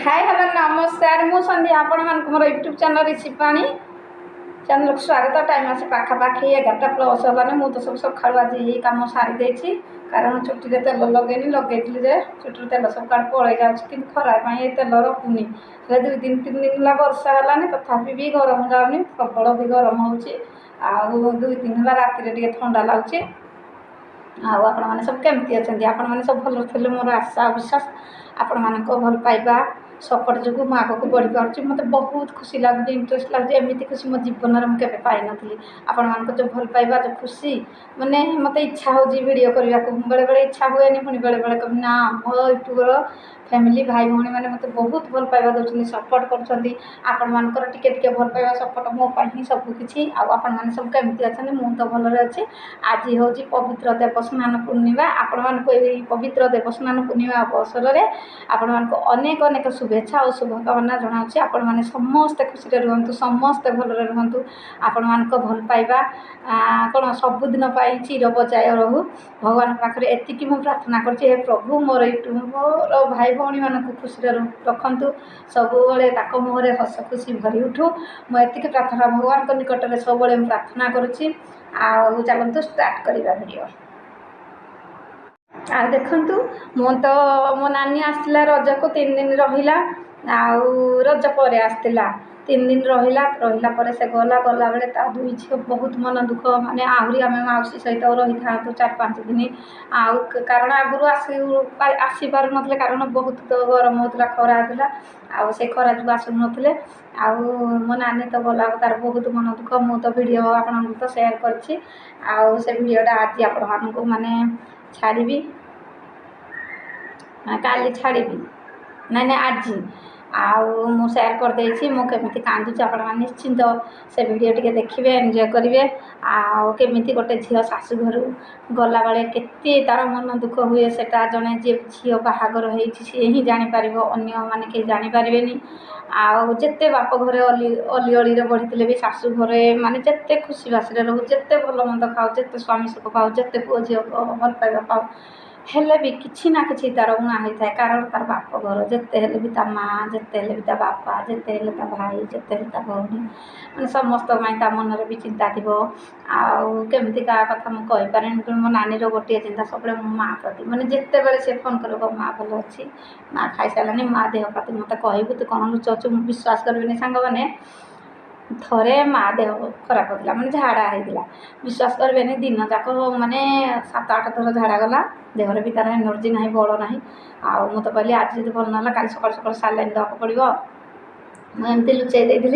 Hi hello नमस्कार मु संध्या आपण मान मोर यूट्यूब चैनल ऋषिपाणी चैनल को स्वागत। टाइम आसी पाखापाखि 11टा प्लस होलानी मु तो सब सकाळू आज ये काम सारी देछि कारण चुट्टी रे तेल लगेनी लगेइतली जे चुट्टी तेल सब काट पळे जाउछ कि खरा पई ए तेल रखुनी से 2-3 दिन ला वर्षा हलानी तथापि भी गरम जाउनी प्रबल भी गरम होउछि आ 2-3 ला राति रे ଟିକେ ठंडा लागुछि। आपण माने सब केमती अछंती आपण माने सब भल थले मोर आशा विश्वास आपण मानको भल पाइबा सपोर्ट जो मो आगे बढ़ी पार्टी मत बहुत खुशी लगे इंटरेस्ट लगे एमती खुशी मो जीवन में मुझे पाई नी आपण मान जो भल पाइबा जो खुशी माने मत इच्छा हो भिडियो करने को बेले बेले इच्छा हुए पुणी बेले बेले कभी ना मो यूट्यूबर फैमिली भाई भौणी मैंने मत बहुत भल पाइबा दौरान सपोर्ट कर टिके भल पाइबा सपोर्ट मो ही सबकि आपण मैंने सब केमती अच्छा मुझे तो भलरे अच्छे। आज हूँ पवित्र देवस्नान पूर्णिमा आपण मान पवित्र देवस्नान पूर्णिमा अवसर में आपण मान अनेक अनेक शुभेच्छा और शुभकामना जनाऊँगी। आपण मैंने समस्ते खुशी रुहतु समस्ते भलरे रुहतु आपण मान भल पाइबा कौन सबुदिन चिर बजाय रहू भगवान पाखे एतिकी मु प्रार्थना करछी। हे प्रभु मोर यूट्यूब मोर भाई भौणी मानक खुशी रखतु सबुबले मुहरे हस खुशी भरी उठू मुझे प्रार्थना भगवान निकट में सब प्रार्थना करुच्ची। चलतु स्टार्ट करवा वीडियो आ देखु मु तो मो नानी आसला रज को 3 दिन रहिला रज पर आसला 3 दिन रहिला पर से गला बेले ता दुई झी बहुत मन दुख माने आहरी आम मौसी सहित रही था 4-5 दिन कारण आगु आसी पार नथले कारण बहुत तो गरम होता खरा होता से खरा जो आसु नथिले मो नानी तो गला तार बहुत मन दुख मु तो वीडियो आपन तो शेयर करछि से वीडियोटा आज आपण माने छाड़ी काली छाड़ी ना आज मु शेयर कर देछि मु केमिति कांदुछि आपण माने निश्चिंत से वीडियो टिके देखिबे एन्जॉय करिवे केमिति गोटे झियो शाशु घर गला बेले केते तार मन दुख हुए सेटा जने जे झियो बाहागर हेछि से ही जानि पारिबो अन्य माने के जानि पारिबेनी जेते बाप घरे अली अली रे बढ़ितले भी शाशु घरे माने जेते खुशी बासी रे रहू जेते भल मंद खाओ जेते स्वामी सुख पाओ जेते पुओ झियो भल पाइबा पाओ हेले भी किछि ना किछि तार उणा होता है कारण तार बाप घर जिते हेले भी ता माँ जिते हेले भी ता बापा जिते हेले ता भाई जिते हेले ता भौणी मैंने समस्त ता मन भी चिंता थी केमती क्या कथा मुझे कहीपे मो नानी गोटे चिंता सब मो माँ प्रति मैंने जिते बड़े से फोन कर माँ भल अच्छी माँ खाई सारानी माँ देह प्रति मत कहबू तू कौन लुचाऊ विश्वास करें सांग मैंने थरे माँ देह खराब होता मैंने झाड़ा होता विश्वास करें दिन जाक माने 7-8 थर झाड़ा गला देहर भी तार एनर्जी ना बल ना मु तो कहली आज जो भल ना कल सकाल सकाल सालाइन देवाक पड़ो मुझे लुचाई देती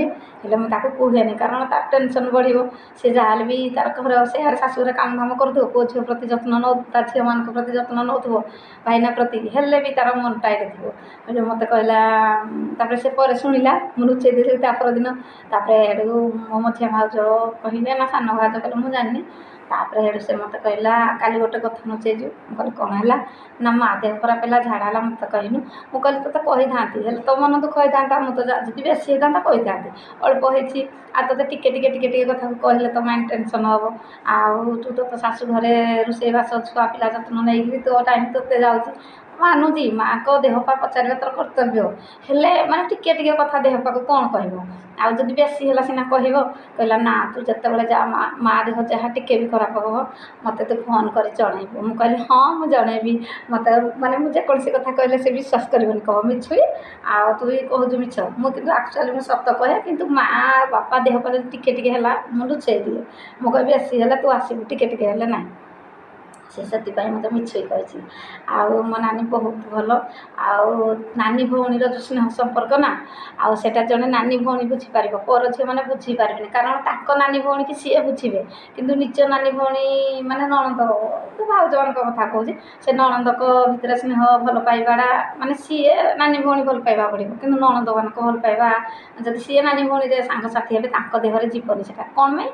हेल्ले मुझे कहेनी कारण तार टेंशन बढ़ो सी जहाँ भी तार घर से शाशुर काम धाम कर पुओ झील प्रति जत्न नौ झील मान प्रति जत्न नौ भाईना प्रति हेल्ले भी तार मन टाइट थी मत कहला से पर शुणिला मुझे लुचाई देती तापर दिन मो मझिया भाज कहले ना सान भाज कहले मुझे जानी तापर से मत कहला काली गोटे कथा नुचेजु कहली कौन है ना माँ देह खराब है झाड़ा है मत कहनु मु कहली तो कही था तो मन दुख होता था मुझे जी बेसी होता कही था अल्प होती तो टिके टिके टिके टिके कथा कहले तो माइंड टेंशन हम तू तो शाशु घरे रोषेईबास छुआ पिला जत्न नहीं तो टाइम तोते जाऊँगी मानुची माँ को देहपा पचार तोर कर्तव्य हेल्ले माने टिके टिके कथा देहपा को कौन कह आदि बेसी है सीना कहला ना तू जिते जा माँ देह जहाँ टिके भी खराब हो मत तू फोन कर जनइबू मुझे कहली हाँ मुझे जनइबी मत माने मुझे जेकोसी कथा कहले से विश्वास करें कह मिछुई तू भी कहूँ मिछ मुझे एक्चुअली मुझे सत कहे कि माँ बापा देहपा जो टिके टिके है मुझे लुचेई दिए मुझे बेसी है तू आसबू टिके टिके है ना से मत मिछई कही मो नानी बहुत भल नानी भौणीर जो स्नेह संपर्क ना आटा जड़े नानी भौणी बुझीपार पर झील मैंने बुझीपारे कारण ताक नानी भौणी की सी बुझे कि निज नानी भौणी माने नणंद भाउज मान कथा कहूँ से नणंद भितर स्नेह भल पाइबाटा माने सी नानी भौणी भल पाइबा पड़ो कि नणंद मान भल पाइबा जब सी नानी भौणी सांगसाथी हे देहरे जीवन से कौन में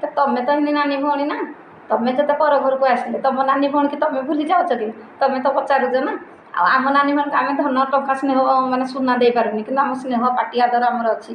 तो तुम्हें तो हिंदी नानी भौणी ना तुम्हें जो पर घर को आसिले तुम नानी भौणी की तुम्हें भूली जाऊच कि तुम्हें तो पचारुच ना ଆଉ ଆମ ନାନୀମାନଙ୍କୁ ଆମେ ଧନ ଟଙ୍କା ସ୍ନେହ ମାନେ ସୁନା ଦେଇପାରୁନି, କିନ୍ତୁ ଆମ ସ୍ନେହ ପାଟି ଆଦର ଆମର ଅଛି।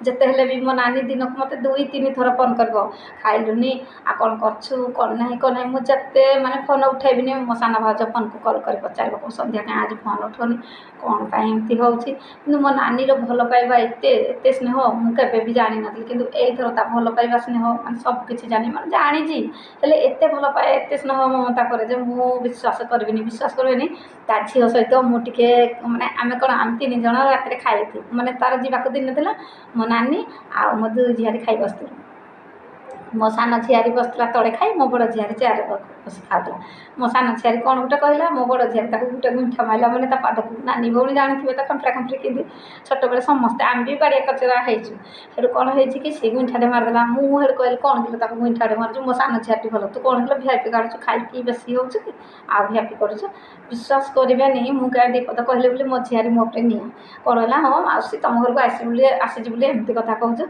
ଯେତେ ହେଲେ ବି ମୋ ନାନୀ ଦିନକୁ ମୋତେ 2-3 ଥର ଫୋନ୍ କରିବ, ଖାଇଲୁନି, ଆଉ କ'ଣ କରୁଛୁ, କ'ଣ ନାହିଁ କ'ଣ ନାହିଁ। ମୁଁ ଯେତେ ମାନେ ଫୋନ୍ ଉଠାଇବିନି, ମୋ ସାନ ଭାଉଜ ଫୋନ୍କୁ କଲ୍ କରି ପଚାରିବ, ସନ୍ଧ୍ୟା କାହିଁ ଆଜି ଫୋନ୍ ଉଠାଉନି, କ'ଣ ପାଇଁ ଏମିତି ହେଉଛି। କିନ୍ତୁ ମୋ ନାନୀର ଭଲ ପାଇବା ଏତେ ଏତେ ସ୍ନେହ ମୁଁ କେବେ ବି ଜାଣିନଥିଲି, କିନ୍ତୁ ଏଇଥର ତା ଭଲ ପାଇବା ସ୍ନେହ ମାନେ ସବୁକିଛି ମାନେ ଜାଣିଛି, ହେଲେ ଏତେ ଭଲ ପାଏ ଏତେ ସ୍ନେହ ମମତା କରେ ଯେ ମୁଁ ବିଶ୍ୱାସ କରିବେନି ତା ଝିଅ ସହିତ ମୁଁ ଟିକେ ମାନେ ଆମେ 3 ଜଣ ରାତିରେ ଖାଇଥିଲୁ, ମାନେ ତାର ଯିବାକୁ ଦିନ ଥିଲା, ମୋ ନାନୀ ଆଉ ମୋ 2 ଝିଆରୀ ଖାଇ ବସିଥିଲୁ। ମୋ ସାନ ଝିଆରୀ ବସିଥିଲା ତଳେ ଖାଇ, ମୋ ବଡ଼ ଝିଆରୀ ଚେୟାରରେ ବସି ଖାଉଥିଲା। ମୋ ସାନ ଝିଆରୀ କ'ଣ ଗୋଟେ କହିଲା, ମୋ ବଡ଼ ଝିଆରୀ ତାକୁ ଗୋଟେ ଗୁଣ୍ଠା ମାରିଲା, ମାନେ ତା ପାଦକୁ। ନାନୀ ଭଉଣୀ ଜାଣିଥିବେ ତ ଖମ୍ଫ୍ରା ଖମ୍ଫ୍ରି କେମିତି ଛୋଟବେଳେ ସମସ୍ତେ ଆମେ ବି ବାଡ଼ିଆ କଚରା ହେଇଛୁ। ସେଠୁ କ'ଣ ହେଇଛି କି ସେ ଗୁଣ୍ଠାଟେ ମାରିଦେଲା। ମୁଁ ସେଠୁ କହିଲି କ'ଣ କିଲୋ ତାକୁ ଗୁଣ୍ଠାଟେ ମାରୁଛୁ, ମୋ ସାନ ଝିଆରୀଟି ଭଲ, ତୁ କ'ଣ କିଲୋ ଭିଆଇପି କାଢ଼ୁଛୁ, ଖାଇକି ବେଶୀ ହେଉଛୁ କି ଆଉ ଭିଆଇପି କରୁଛୁ। ବିଶ୍ୱାସ କରିବେନି, ମୁଁ କାହିଁ 2 ପଦ କହିଲି ବୋଲି ମୋ ଝିଆରୀ ମୋ ଉପରେ ନିଆଁ। କ'ଣ ହେଲା, ହଁ ମାଉସୀ ତୁମ ଘରକୁ ଆସିଛି ବୋଲି ଏମିତି କଥା କହୁଛୁ।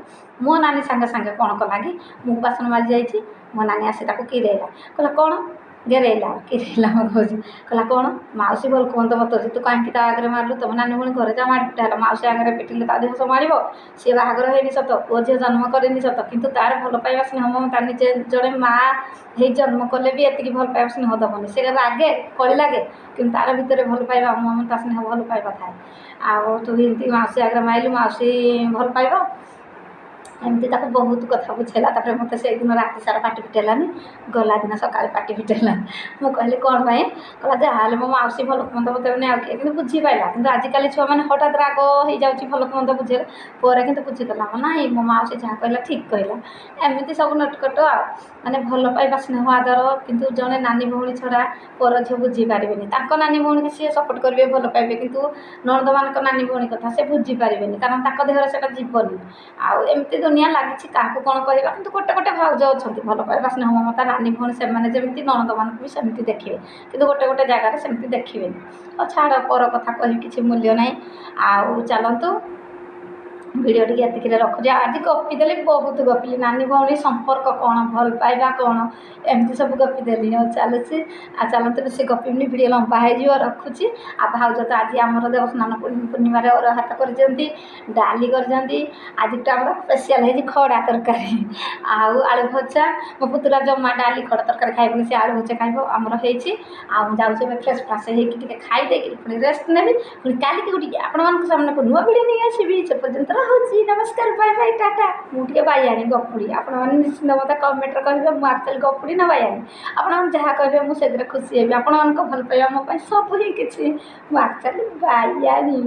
ମୋ ନାନୀ ସାଙ୍ଗେ ସାଙ୍ଗେ କ'ଣ କଲା କି, ମୁଁ ବାସନ ମାଜି ଯାଇଛି, ମୋ ନାନୀ ଆସି ତାକୁ କିରେଇଲା, କହିଲା କ'ଣ କିରେଇଲା ମୁଁ କହୁଛି, କହିଲା କ'ଣ ମାଉସୀ ଭଲ କୁହନ୍ତ ବତଉଛି, ତୁ କାହିଁକି ତା ଆଗରେ ମାରିଲୁ, ତୁମ ନାନୀ ଭଉଣୀ ଘରେ ଯା ମାଡ଼ି ପିଟା ହେଲା, ମାଉସୀ ଆଗରେ ପିଟିଲେ ତା ଦେହ ମାଡ଼ିବ। ସିଏ ବାହାଘର ହେଇନି ସତ, ପୁଅ ଝିଅ ଜନ୍ମ କରିନି ସତ, କିନ୍ତୁ ତାର ଭଲ ପାଇବା ସ୍ନେହ ମମତା ନିଜେ ଜଣେ ମାଆ ହେଇ ଜନ୍ମ କଲେ ବି ଏତିକି ଭଲ ପାଇବା ସ୍ନେହ ଦେବନି। ସେ ରାଗେ, କଳି ଲାଗେ, କିନ୍ତୁ ତାର ଭିତରେ ଭଲ ପାଇବା ମମତା ସ୍ନେହ ଭଲ ପାଇବା ଥାଏ। ଆଉ ତୁ ଏମିତି ମାଉସୀ ଆଗରେ ମାରିଲୁ, ମାଉସୀ ଭଲ ପାଇବ, ଏମିତି ତାକୁ ବହୁତ କଥା ବୁଝେଇଲା। ତାପରେ ମୋତେ ସେଇଦିନ ରାତି ସାରା ପାଟି ଫିଟେଇଲାନି, ଗଲା ଦିନ ସକାଳେ ପାଟି ଫିଟେଇଲା। ମୁଁ କହିଲି କ'ଣ ପାଇଁ, କହିଲା ଯାହାହେଲେ ମୋ ମାଉସୀ ଭଲ ମନ୍ଦ ବତେଇବନି ଆଉ କିଏ, କିନ୍ତୁ ବୁଝିପାରିଲା। କିନ୍ତୁ ଆଜିକାଲି ଛୁଆମାନେ ହଠାତ୍ ରାଗ ହେଇଯାଉଛି ଭଲ ମନ୍ଦ ବୁଝେଇଲେ, ପରେ କିନ୍ତୁ ବୁଝିଗଲା ନାଇଁ ମୋ ମାଉସୀ ଯାହା କହିଲା ଠିକ୍ କହିଲା। ଏମିତି ସବୁ ନଟକଟ ଆଉ ମାନେ ଭଲ ପାଇବା ସ୍ନେହ ଆଦର। କିନ୍ତୁ ଜଣେ ନାନୀ ଭଉଣୀ ଛଡ଼ା ପର ଝିଅ ବୁଝିପାରିବେନି। ତାଙ୍କ ନାନୀ ଭଉଣୀକି ସିଏ ସପୋର୍ଟ କରିବେ, ଭଲ ପାଇବେ, କିନ୍ତୁ ନଣନ୍ଦମାନଙ୍କ ନାନୀ ଭଉଣୀ କଥା ସେ ବୁଝିପାରିବେନି, କାରଣ ତାଙ୍କ ଦେହରେ ସେଇଟା ଯିବନି। ଆଉ ଏମିତି ଦୁନିଆ ଲାଗିଛି, କାହାକୁ କ'ଣ କହିବା। କିନ୍ତୁ ଗୋଟେ ଭାଉଜ ଅଛନ୍ତି ଭଲ ପାଇବା ସ୍ନେହ ମମତା ନାନୀ ଭଉଣୀ, ସେମାନେ ଯେମିତି ନଣନ୍ଦମାନଙ୍କୁ ବି ସେମିତି ଦେଖିବେ, କିନ୍ତୁ ଗୋଟେ ଜାଗାରେ ସେମିତି ଦେଖିବେନି। ଆଉ ଛାଡ଼, ପର କଥା କହି କିଛି ମୂଲ୍ୟ ନାହିଁ। ଆଉ ଚାଲନ୍ତୁ ଭିଡ଼ିଓ ଟିକେ ଏତିକିରେ ରଖୁଛି। ଆଜି ଗପିଦେଲି, ବହୁତ ଗପିଲି, ନାନୀ ଭଉଣୀ ସମ୍ପର୍କ କ'ଣ, ଭଲ ପାଇବା କ'ଣ, ଏମିତି ସବୁ ଗପିଦେଲି। ଆଉ ଚାଲନ୍ତୁ ବେଶୀ ଗପିବିନି, ଭିଡ଼ିଓ ଲମ୍ବା ହେଇଯିବ, ରଖୁଛି। ଆଉ ଭାଉଜ ତ ଆଜି ଆମର ଦେବସ୍ନାନ ପୂର୍ଣ୍ଣିମାରେ ଅରୁଆ ଭାତ କରିଛନ୍ତି, ଡାଲି କରିଛନ୍ତି, ଆଜିଟା ଆମର ସ୍ପେଶିଆଲ୍ ହେଇଛି ଖଡ଼ା ତରକାରୀ ଆଉ ଆଳୁ ଭଜା। ମୋ ପୁତୁରା ଜମା ଡାଲି ଖଡ଼ା ତରକାରୀ ଖାଇବନି, ସେ ଆଳୁ ଭଜା ଖାଇବ, ଆମର ହେଇଛି। ଆଉ ମୁଁ ଯାଉଛି ଏବେ ଫ୍ରେଶ୍ ହେଇକି ଟିକେ ଖାଇ ଦେଇକି ପୁଣି ରେଷ୍ଟ ନେବି, ପୁଣି କାଲିକି ଟିକେ ଆପଣମାନଙ୍କ ସାମ୍ନାକୁ ନୂଆ ଭିଡ଼ିଓ ନେଇ ଆସିବି। ସେ ପର୍ଯ୍ୟନ୍ତ ରହୁଛି, ନମସ୍କାର, ବାଏ ବାଏ, ଟାଟା। ମୁଁ ଟିକେ ବାୟାଣୀ ଗପୁଡ଼ି, ଆପଣମାନେ ନିଶ୍ଚିନ୍ତ ମୋତେ କମେଣ୍ଟରେ କହିବେ ମୁଁ ଆକ୍ଚୁଆଲି ଗପୁଡ଼ି ନା ବାୟାଣୀ। ଆପଣମାନେ ଯାହା କହିବେ ମୁଁ ସେଥିରେ ଖୁସି ହେବି। ଆପଣମାନଙ୍କ ଭଲ ପାଇବା ମୋ ପାଇଁ ସବୁ ହିଁ କିଛି। ମୁଁ ଆକ୍ଚୁଆଲି ବାୟାଣୀ।